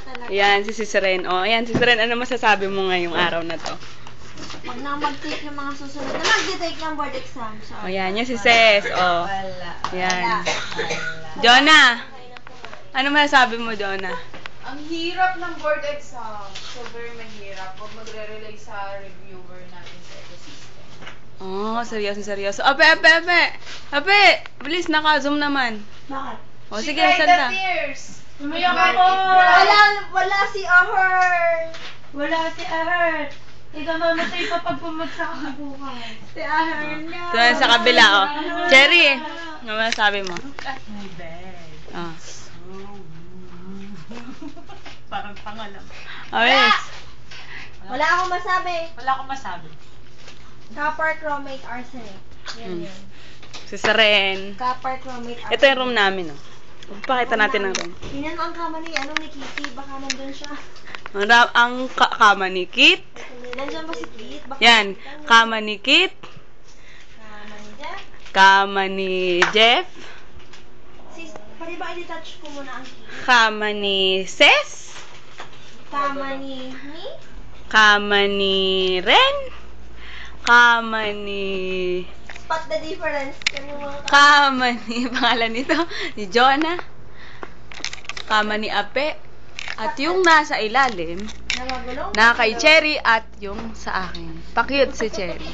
talaga. Yan, si Ren. O, ayan, si Ren, ano masasabi mo ngayong araw na to? Huwag na mag-take yung mga susunod na mag-take ng board exam. O, yan, yan si Ses. O, Wala. yan. Jonah, ano masasabi mo, Jonah? Ang hirap ng board exam. So, very mahirap. Huwag magre-rely sa reviewer natin sa ecosystem. Oh, seryoso, seryoso. Ape, ape, ape! Ape! Bilis, naka-zoom naman. Bakit? O, sige, She cried salta. the tears. Umiyak ako! Wala si Ahern! Wala si Ahert. Ikaw mamatay pa pag bumagsak ako bukas. Si Ahern nga. Ito na sa kabila, o. Cherry, ano masasabi mo? My bed. Oh. Parang pangalam. Awes. Wala akong masabi. Wala akong masabi. Copper chromate arsenic. Yan yun. Si Ren. Copper chromate arsenic. Ito yung room namin, o. Pakita natin ang room. Tingnan mo ang kama ni, ni Kitty. Baka nandun siya. Ang kama ni Kit. Nandiyan ba si Kit? Baka Yan, kama ni Kit. Kama ni Jeff. Kama ni Jeff. Sis, pwede ba i-detach ko muna ang Kit? Kama ni Ses. Kama ni Kama ni Ren. Kama ni... Spot the difference. Yan yung mga Kama ni... Pangalan nito? Ni Jonah. Kama ni Ape. At yung nasa ilalim, na magulong. na kay Cherry at yung sa akin. Pa-cute si Cherry.